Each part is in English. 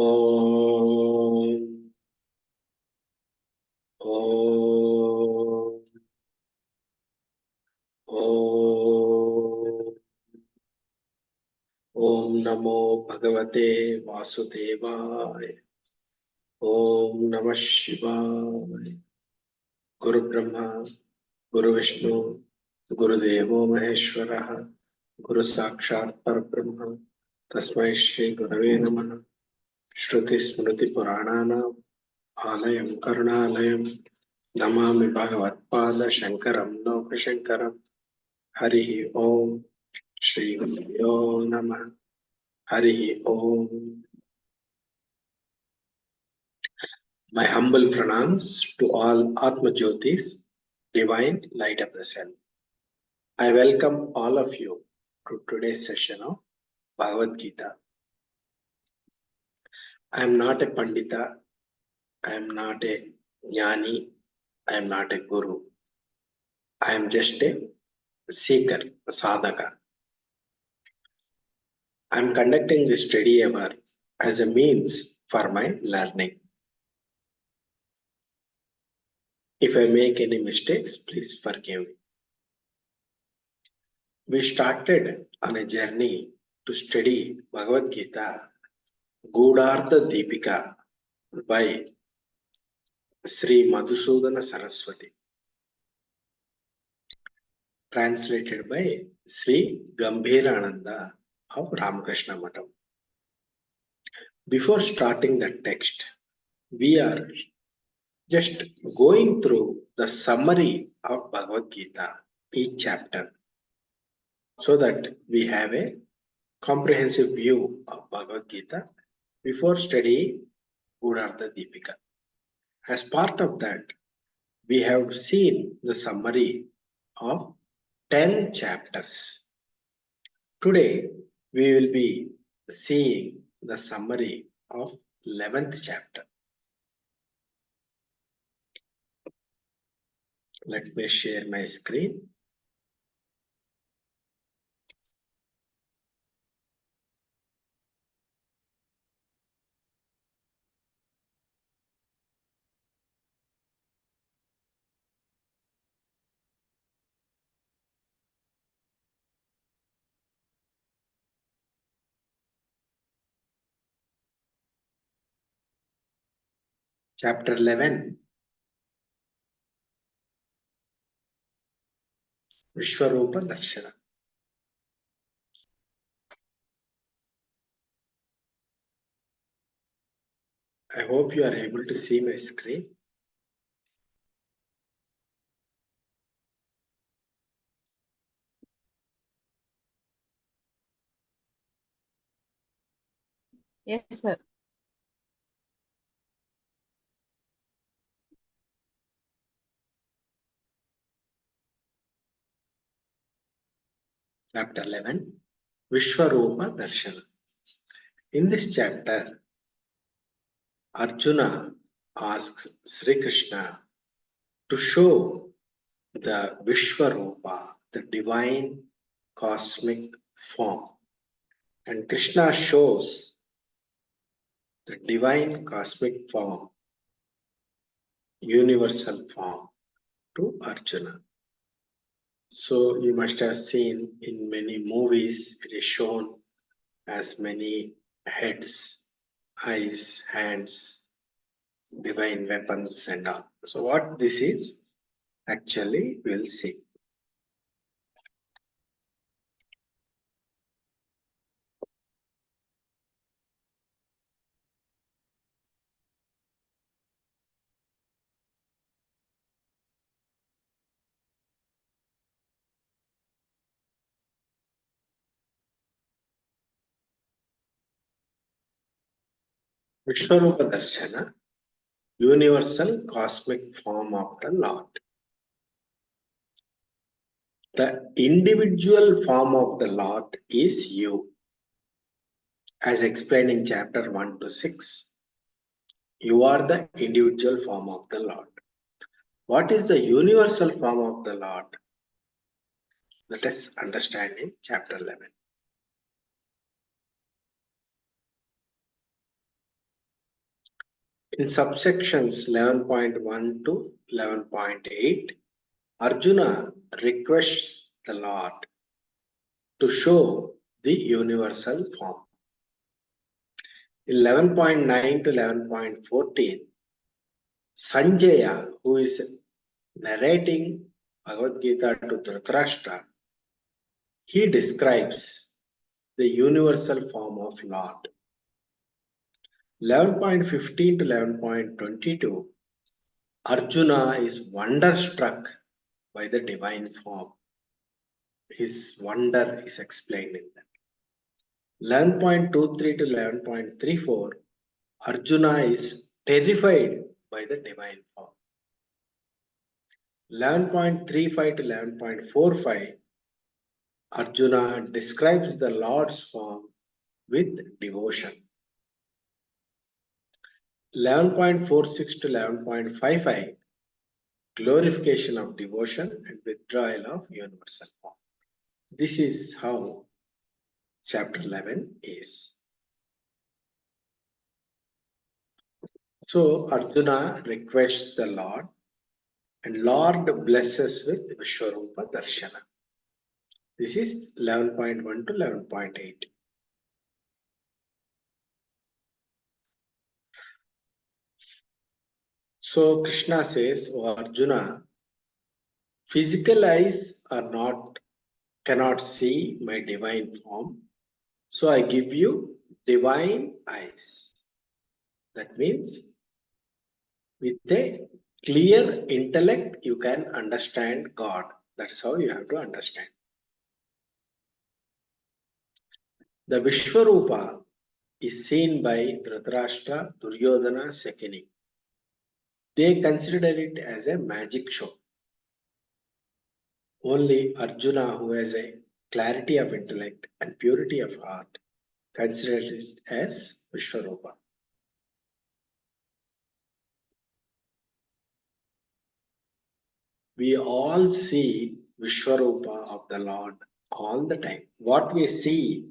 Om. Om. Om. Om Namo Bhagavate Vasudevaya. Om Namah Shivaya. Guru Brahma, Guru Vishnu, Guru Devo Maheshwaraha, Guru Sakshat Parabrahma, Tasmai Shri Gurave Namaha. Shruti Smriti Purananam Alayam Karunalayam Namami Bhagavatpada Shankaram Lokashankaram. Harihi Om. Shri Gurubhyo Namaha. Harihi Om. My humble pranams to all Atma Jyotis, divine light of the self. I welcome all of you to today's session of Bhagavad Gita. I am not a Pandita, I am not a Jnani, I am not a Guru. I am just a seeker, a sadhaka. I am conducting this study hour as a means for my learning. If I make any mistakes, please forgive me. We started on a journey to study Bhagavad Gita, Gudhartha Deepika by Sri Madhusudana Saraswati, translated by Sri Gambhirananda of Ramakrishna Matham. Before starting the text, we are just going through the summary of Bhagavad Gita, each chapter, so that we have a comprehensive view of Bhagavad Gita before studying Gudhartha Deepika. As part of that, we have seen the summary of 10 chapters. Today, we will be seeing the summary of 11th chapter. Let me share my screen. Chapter 11, Vishwarupa Darshana. I hope you are able to see my screen. Yes, sir. Chapter 11, Vishwarupa Darshana. In this chapter, Arjuna asks Sri Krishna to show the Vishwarupa, the divine cosmic form. And Krishna shows the divine cosmic form, universal form to Arjuna. So you must have seen in many movies, it is shown as many heads, eyes, hands, divine weapons and all. So what this is, actually we'll see. Vishwarupa Darshana, universal cosmic form of the Lord. The individual form of the Lord is you. As explained in chapter 1 to 6, you are the individual form of the Lord. What is the universal form of the Lord? Let us understand in chapter 11. In subsections 11.1 to 11.8, Arjuna requests the Lord to show the universal form. 11.9 to 11.14, Sanjaya, who is narrating Bhagavad Gita to Dhritarashtra, he describes the universal form of Lord. 11.15 to 11.22, Arjuna is wonderstruck by the divine form. His wonder is explained in that. 11.23 to 11.34, Arjuna is terrified by the divine form. 11.35 to 11.45, Arjuna describes the Lord's form with devotion. 11.46 to 11.55, glorification of devotion and withdrawal of universal form. This is how chapter 11 is. So Arjuna requests the Lord, and Lord blesses with Vishwarupa Darshana. This is 11.1 to 11.8. So Krishna says, "O Arjuna, physical eyes cannot see my divine form. So I give you divine eyes." That means with a clear intellect, you can understand God. That's how you have to understand. The Vishwarupa is seen by Dhritarashtra, Duryodhana, Sakini. They consider it as a magic show. Only Arjuna, who has a clarity of intellect and purity of heart, considers it as Vishwarupa. We all see Vishwarupa of the Lord all the time. What we see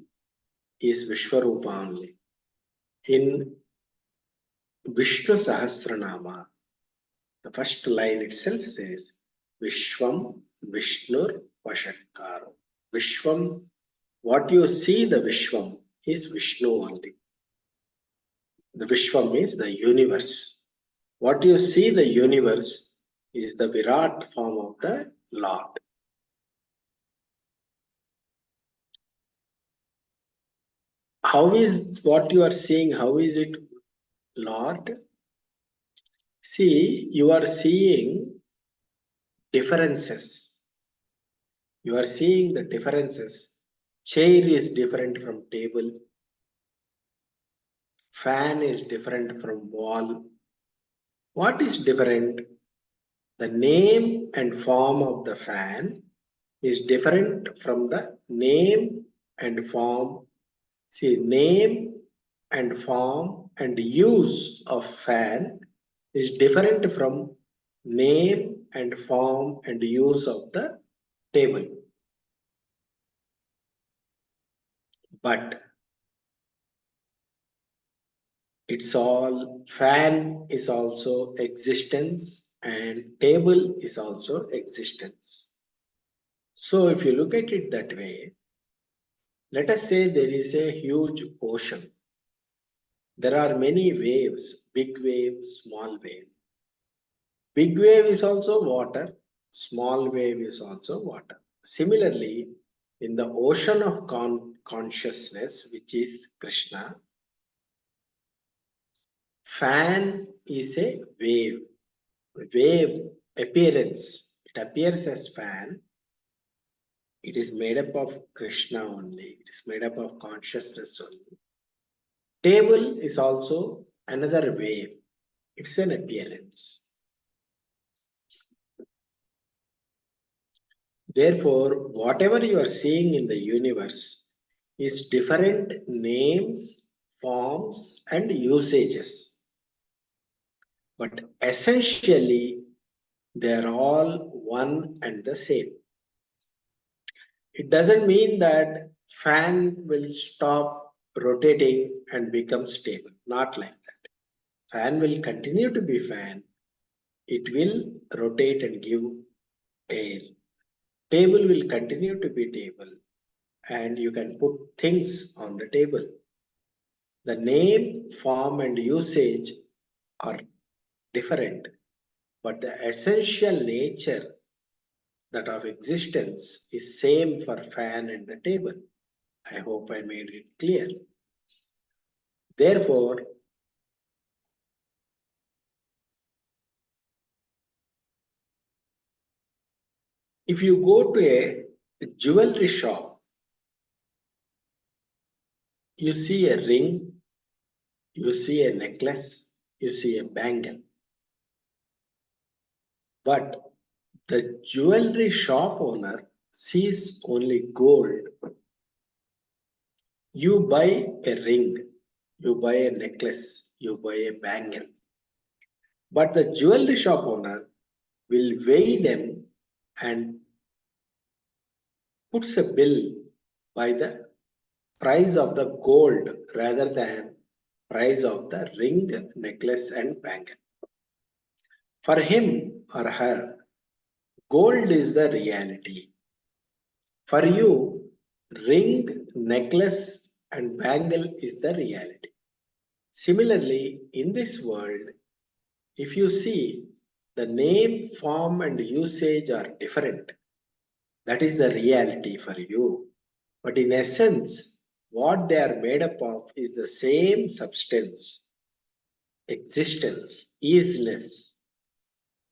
is Vishwarupa only. In Vishnu Sahasranama, the first line itself says, Vishwam Vishnur Vashatkaro. Vishwam, what you see, the Vishwam, is Vishnu only. The Vishwam means the universe. What you see, the universe, is the Virat form of the Lord. How is what you are seeing, how is it Lord? See, you are seeing differences. You are seeing the differences. Chair is different from table. Fan is different from wall. What is different? The name and form of the fan is different from the name and form. See, name and form and use of fan is different from name and form and use of the table. But it's all, fan is also existence and table is also existence. So if you look at it that way, let us say there is a huge ocean. There are many waves, big wave, small wave. Big wave is also water, small wave is also water. Similarly, in the ocean of consciousness, which is Krishna, fan is a wave. Wave appearance, it appears as fan. It is made up of Krishna only. It is made up of consciousness only. Table is also another wave. It's an appearance. Therefore, whatever you are seeing in the universe is different names, forms, and usages. But essentially, they are all one and the same. It doesn't mean that fan will stop rotating and become stable. Not like that. Fan will continue to be fan. It will rotate and give air. Table will continue to be table, and you can put things on the table. The name, form, and usage are different, but the essential nature that of existence is same for fan and the table. I hope I made it clear. Therefore, if you go to a jewelry shop, you see a ring, you see a necklace, you see a bangle. But the jewelry shop owner sees only gold. You buy a ring, you buy a necklace, you buy a bangle. But the jewelry shop owner will weigh them and puts a bill by the price of the gold rather than price of the ring, necklace and bangle. For him or her, gold is the reality. For you, ring, necklace and bangle is the reality. Similarly, in this world, if you see the name, form and usage are different, that is the reality for you. But in essence, what they are made up of is the same substance, existence, isness,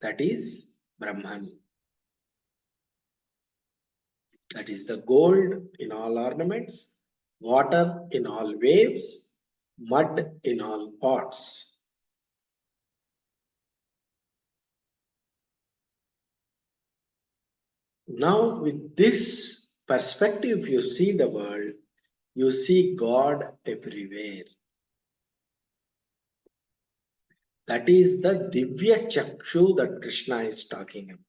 that is Brahman. That is the gold in all ornaments, water in all waves, mud in all pots. Now, with this perspective, you see the world, you see God everywhere. That is the Divya Chakshu that Krishna is talking about.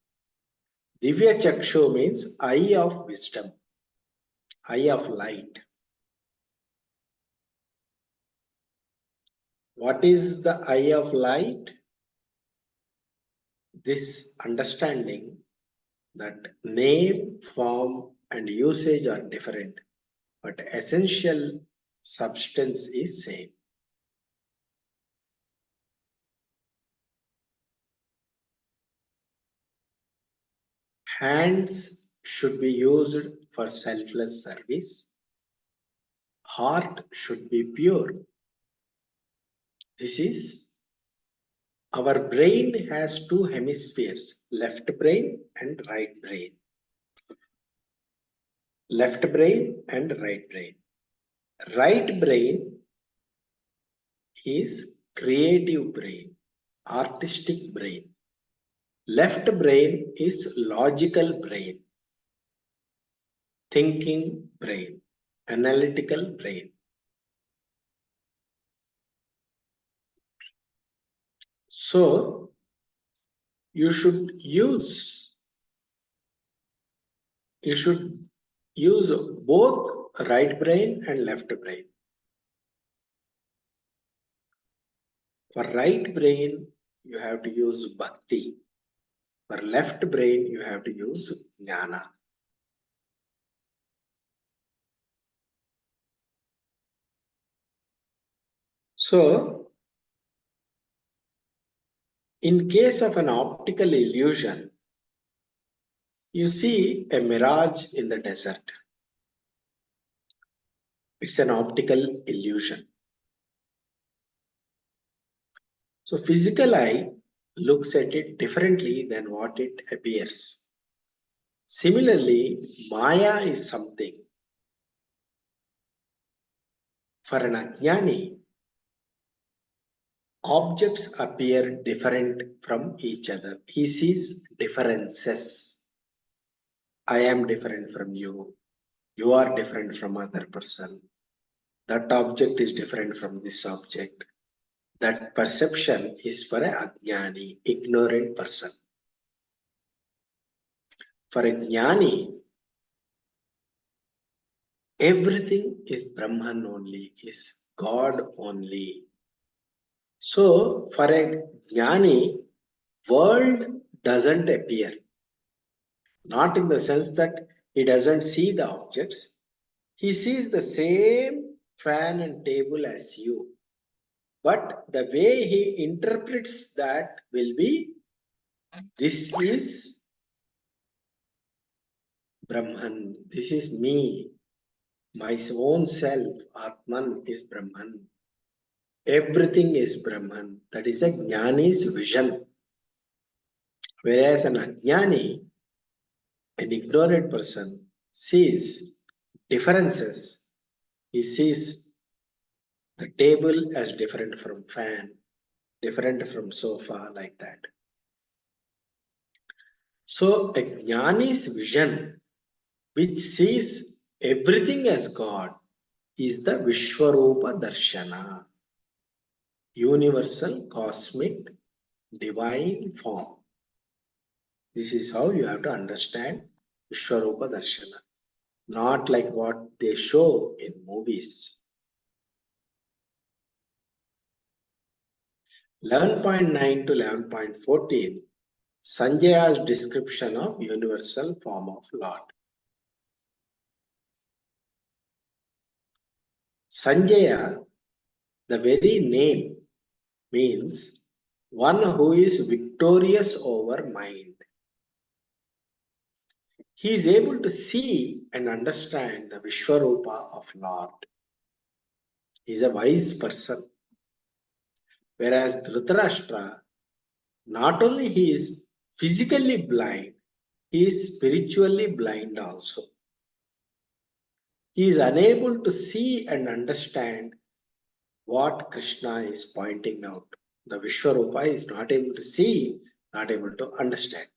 Divya Chakshu means eye of wisdom, eye of light. What is the eye of light? This understanding that name, form, and usage are different, but essential substance is same. Hands should be used for selfless service. Heart should be pure. This is our brain has two hemispheres, left brain and right brain. Left brain and right brain. Right brain is creative brain, artistic brain. Left brain is logical brain, thinking brain, analytical brain. So you should use both right brain and left brain. For right brain, you have to use bhakti. For left brain, you have to use jnana. So, in case of an optical illusion, you see a mirage in the desert. It's an optical illusion. So physical eye looks at it differently than what it appears. Similarly, Maya is something. For an ajnani, objects appear different from each other. He sees differences. I am different from you. You are different from other person. That object is different from this object. That perception is for a ajnani, ignorant person. For a jnani, everything is Brahman only, is God only. So for a jnani, world doesn't appear. Not in the sense that he doesn't see the objects. He sees the same fan and table as you. But the way he interprets that will be, this is Brahman, this is me, my own self, Atman is Brahman. Everything is Brahman. That is a jnani's vision. Whereas an ajnani, an ignorant person, sees differences. He sees the table as different from fan, different from sofa, like that. So a jnani's vision, which sees everything as God, is the Vishwarupa Darshana, universal, cosmic, divine form. This is how you have to understand Vishwarupa Darshana, not like what they show in movies. 11.9 to 11.14, Sanjaya's description of universal form of Lord. Sanjaya, the very name, means one who is victorious over mind. He is able to see and understand the Vishwarupa of Lord. He is a wise person. Whereas Dhritarashtra, not only he is physically blind, he is spiritually blind also. He is unable to see and understand what Krishna is pointing out. The Vishwarupa is not able to see, not able to understand.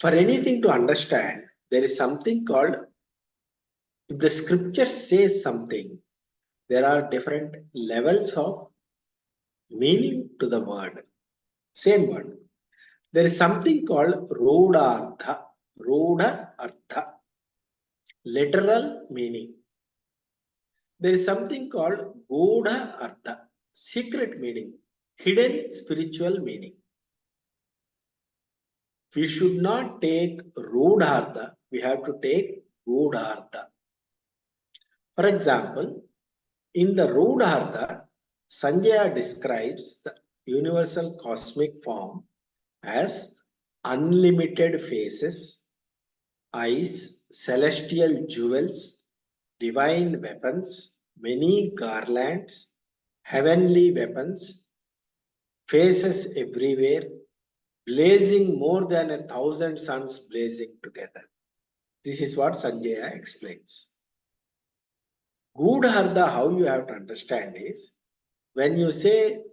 For anything to understand, there is something called, if the scripture says something, there are different levels of meaning to the word. Same word. There is something called Rudhartha. Rudha Artha. Literal meaning. There is something called Gudha Artha. Secret meaning. Hidden spiritual meaning. We should not take Rudhartha. We have to take Gudhartha. For example, in the Rudhartha, Sanjaya describes the universal cosmic form as unlimited faces, eyes, celestial jewels, divine weapons, many garlands, heavenly weapons, faces everywhere, blazing more than 1,000 suns blazing together. This is what Sanjaya explains. Gudhartha, how you have to understand is, when you say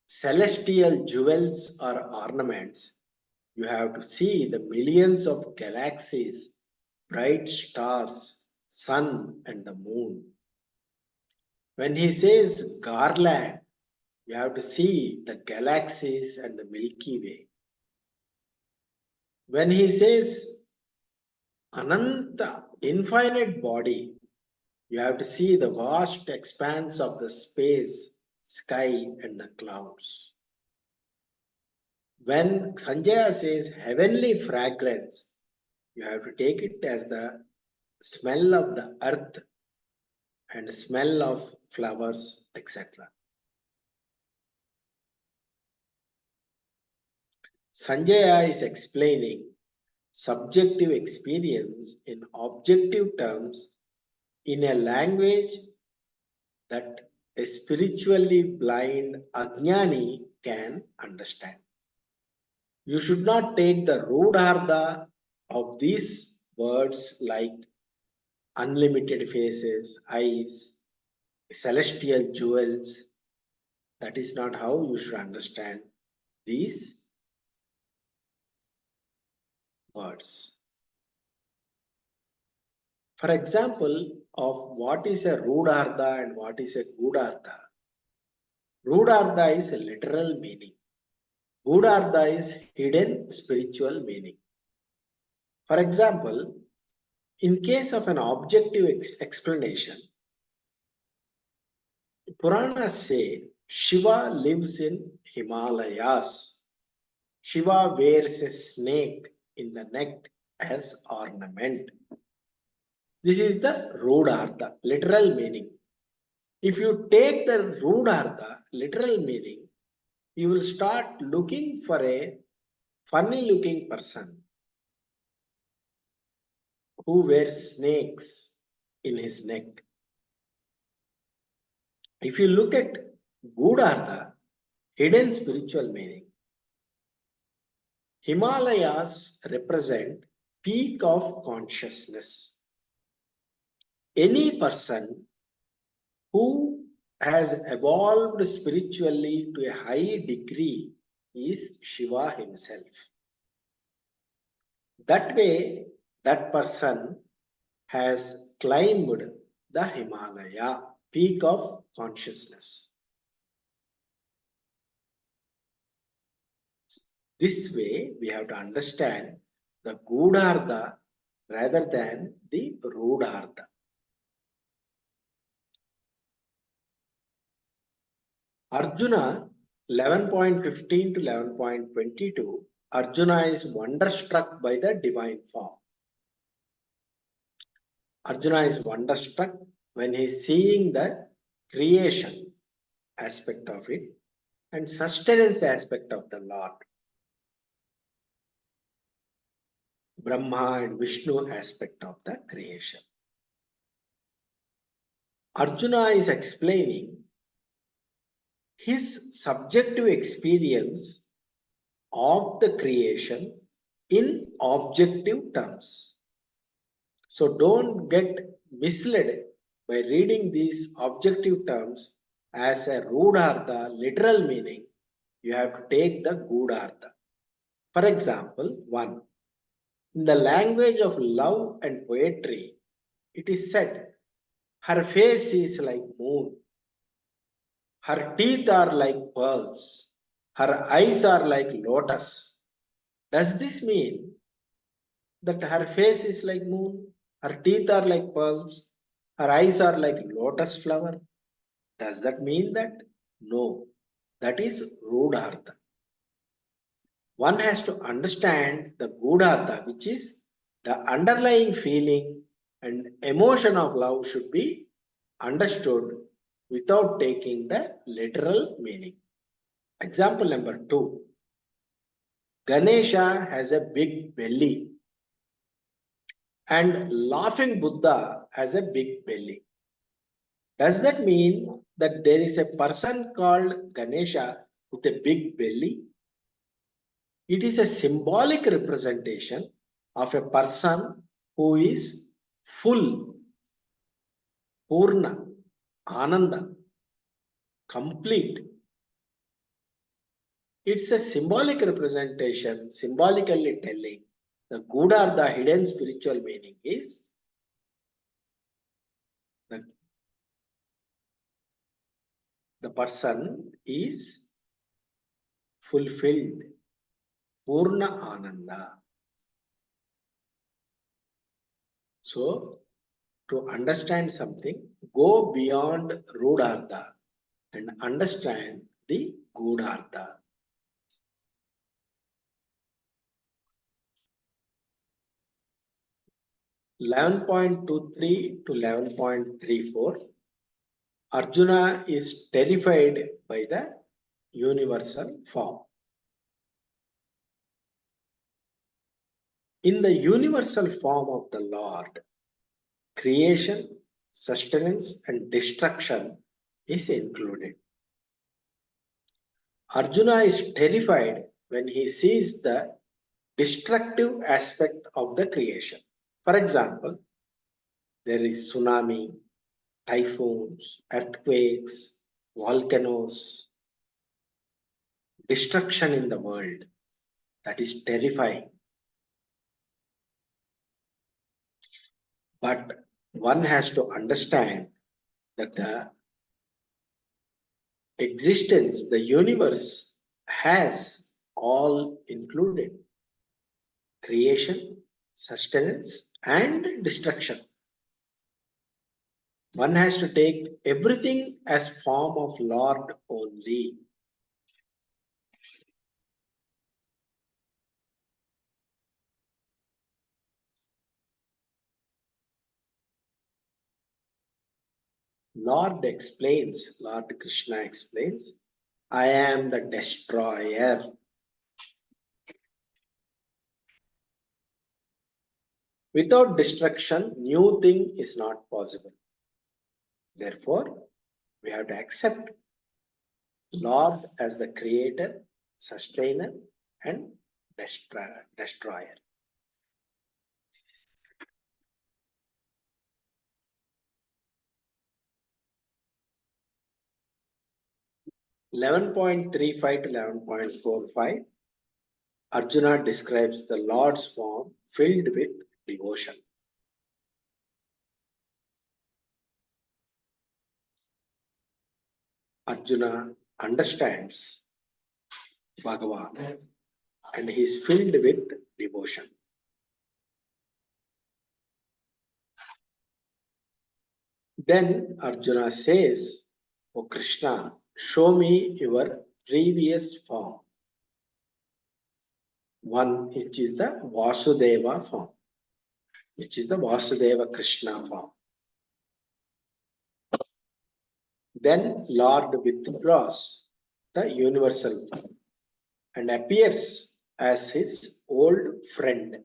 celestial jewels or ornaments, you have to see the millions of galaxies, bright stars, sun and the moon. When he says garland, you have to see the galaxies and the Milky Way. When he says Ananta, infinite body, you have to see the vast expanse of the space, sky and the clouds. When Sanjaya says heavenly fragrance, you have to take it as the smell of the earth and smell of flowers, etc. Sanjaya is explaining subjective experience in objective terms in a language that a spiritually blind ajnani can understand. You should not take the rudhartha of these words like unlimited faces, eyes, celestial jewels. That is not how you should understand these words. For example, of what is a rudhartha and what is a gudhartha. Rudhartha is a literal meaning. Gudhartha is hidden spiritual meaning. For example, in case of an objective explanation, Puranas say Shiva lives in Himalayas. Shiva wears a snake in the neck as ornament. This is the Rudhartha, literal meaning. If you take the Rudhartha, literal meaning, you will start looking for a funny looking person who wears snakes in his neck. If you look at Gudhartha, hidden spiritual meaning, Himalayas represent peak of consciousness. Any person who has evolved spiritually to a high degree is Shiva himself. That way, that person has climbed the Himalaya, peak of consciousness. This way, we have to understand the Gudhartha rather than the Rudhartha. Arjuna 11.15 to 11.22, Arjuna is wonderstruck by the divine form. Arjuna is wonderstruck when he is seeing the creation aspect of it and sustenance aspect of the Lord. Brahma and Vishnu aspect of the creation. Arjuna is explaining his subjective experience of the creation in objective terms. So don't get misled by reading these objective terms as a Rudhartha, literal meaning. You have to take the Gudhartha. For example, 1. In the language of love and poetry, it is said, her face is like moon, her teeth are like pearls, her eyes are like lotus. Does this mean that her face is like moon, her teeth are like pearls, her eyes are like lotus flower? Does that mean that? No, that is Rudhartha. One has to understand the Gudhartha, which is the underlying feeling and emotion of love should be understood without taking the literal meaning. Example number 2. Ganesha has a big belly and laughing Buddha has a big belly. Does that mean that there is a person called Ganesha with a big belly? It is a symbolic representation of a person who is full, Purna, Ananda, complete. It's a symbolic representation, symbolically telling the Gudhartha, hidden spiritual meaning is that the person is fulfilled, Purna Ananda. So, to understand something, go beyond Rudhartha and understand the Gudhartha. 11.23 to 11.34, Arjuna is terrified by the universal form. In the universal form of the Lord, creation, sustenance, and destruction is included. Arjuna is terrified when he sees the destructive aspect of the creation. For example, there is tsunami, typhoons, earthquakes, volcanoes, destruction in the world. That is terrifying. But one has to understand that the existence, the universe has all included: creation, sustenance, and destruction. One has to take everything as form of Lord only. Lord Krishna explains, I am the destroyer. Without destruction, new thing is not possible. Therefore, we have to accept Lord as the creator, sustainer, and destroyer. (11.35 to 11.45) Arjuna describes the Lord's form filled with devotion. Arjuna understands Bhagavan and he is filled with devotion. Then Arjuna says, O Krishna, show me your previous form. One, which is the Vasudeva form, which is the Vasudeva Krishna form. Then Lord withdraws the universal form and appears as his old friend.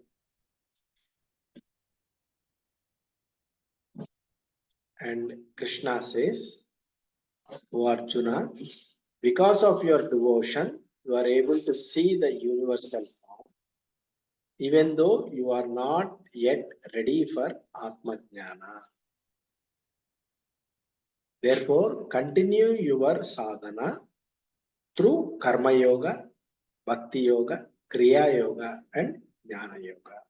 And Krishna says, O Arjuna, because of your devotion, you are able to see the universal form, even though you are not yet ready for Atma Jnana. Therefore, continue your sadhana through Karma Yoga, Bhakti Yoga, Kriya Yoga, and Jnana Yoga.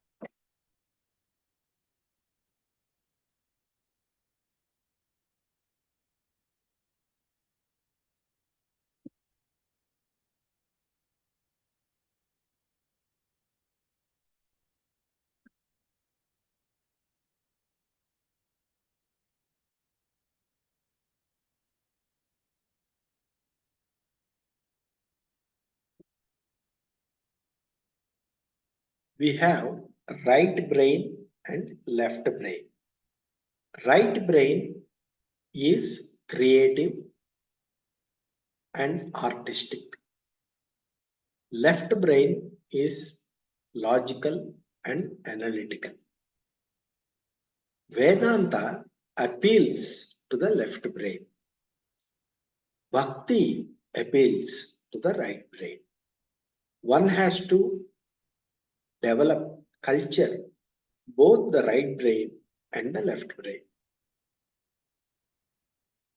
We have right brain and left brain. Right brain is creative and artistic. Left brain is logical and analytical. Vedanta appeals to the left brain. Bhakti appeals to the right brain. One has to develop, culture both the right brain and the left brain.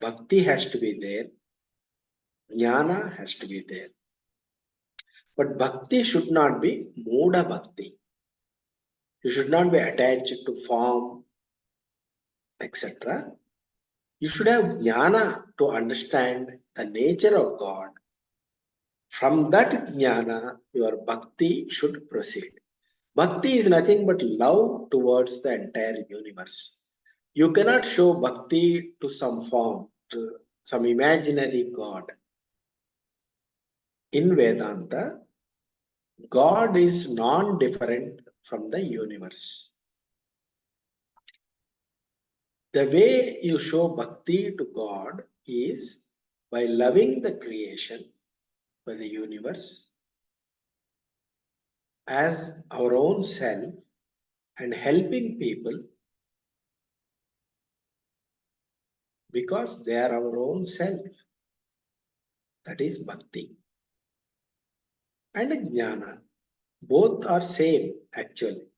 Bhakti has to be there. Jnana has to be there. But bhakti should not be Muda Bhakti. You should not be attached to form, etc. You should have jnana to understand the nature of God. From that jnana, your bhakti should proceed. Bhakti is nothing but love towards the entire universe. You cannot show bhakti to some form, to some imaginary God. In Vedanta, God is non-different from the universe. The way you show bhakti to God is by loving the creation, by the universe, as our own self and helping people because they are our own self. That is bhakti. And jnana. Both are same actually.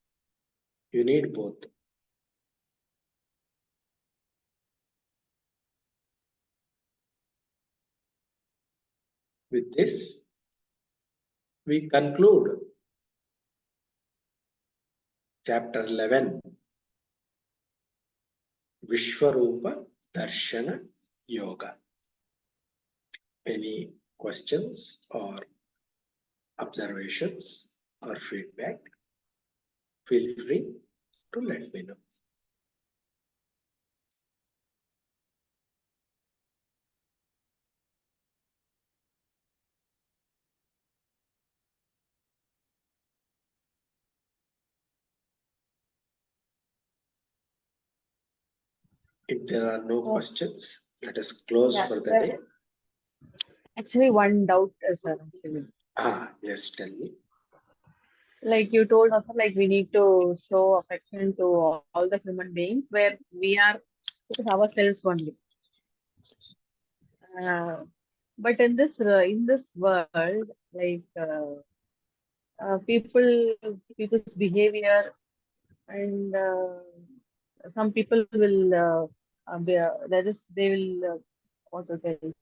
You need both. With this, we conclude chapter 11, Vishwarupa Darshana Yoga. Any questions or observations or feedback? Feel free to let me know. If there are no Oh. questions, let us close Yeah, for the sir. day. Actually, one doubt, sir. Actually, Yes, tell me. like you told us, like we need to show affection to all the human beings, where we are with ourselves only. Uh, but in this world, like people's behavior, and some people will there is they will what to tell,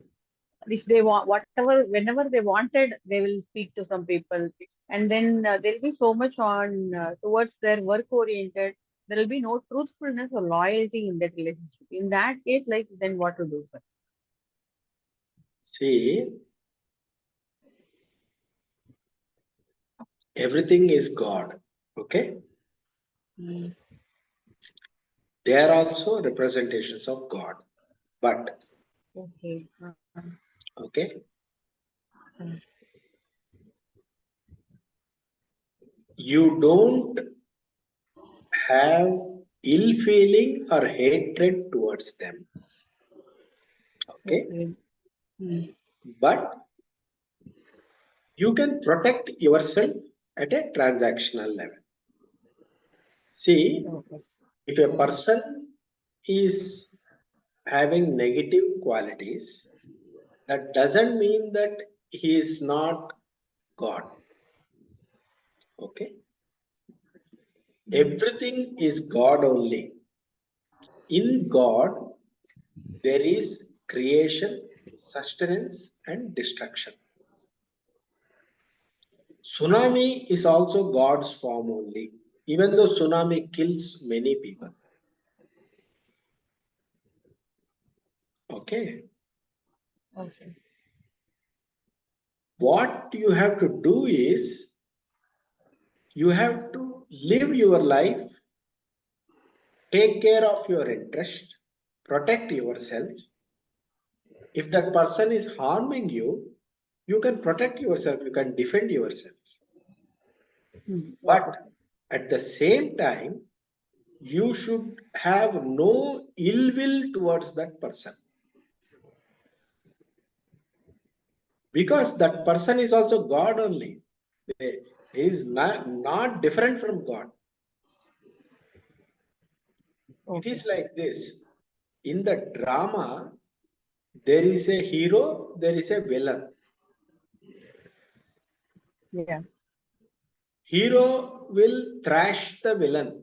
if they want whatever whenever they wanted they will speak to some people, and then there'll be so much on towards their work oriented, there will be no truthfulness or loyalty in that relationship. In that case, like then what to do, sir? See, everything is God. Okay? Mm. They are also representations of God. But, Okay. okay, Uh, you don't have ill feeling or hatred towards them. Okay? okay. Mm. But you can protect yourself at a transactional level. See, Okay. if a person is having negative qualities, that doesn't mean that he is not God. Okay? Everything is God only. In God, there is creation, sustenance, and destruction. Tsunami is also God's form only, even though tsunami kills many people. Okay? Okay. What you have to do is you have to live your life, take care of your interest, protect yourself. If that person is harming you, you can protect yourself, you can defend yourself. Okay. But at the same time, you should have no ill will towards that person, because that person is also God only. He is not different from God. It Okay. is like this. In the drama, there is a hero, there is a villain. Yeah. Hero will thrash the villain,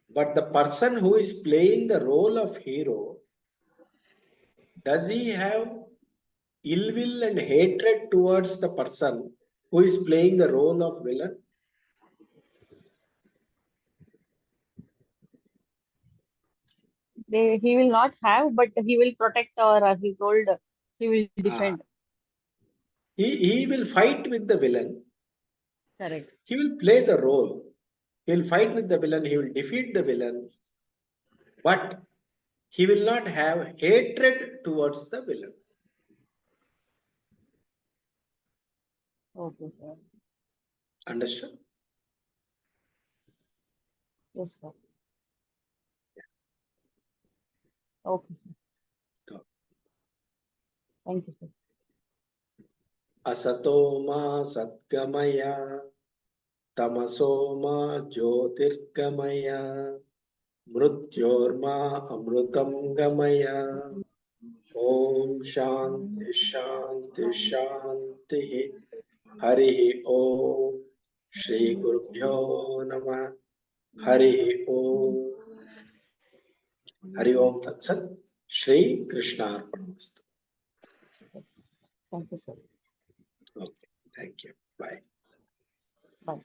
but the person who is playing the role of hero, does he have ill will and hatred towards the person who is playing the role of villain? He will not have, but he will protect, or as he told, he will Ah, defend. he will fight with the villain. Correct. He will play the role. He will fight with the villain. He will defeat the villain, but he will not have hatred towards the villain. Okay, sir. Understood? Yes, sir. Okay, sir. Go. Thank you, sir. Asato ma satgamaya, tamaso ma jyotirgamaya, mrutyorma amrutam gamaya. Om Shanti Shanti Shanti. Hari Om. Shri Gurubhyo Namah. Hari Om. Hari Om Tat Sat. Shri Krishna Arpanamastu. Thank you, sir. Okay. Thank you. Bye. Bye.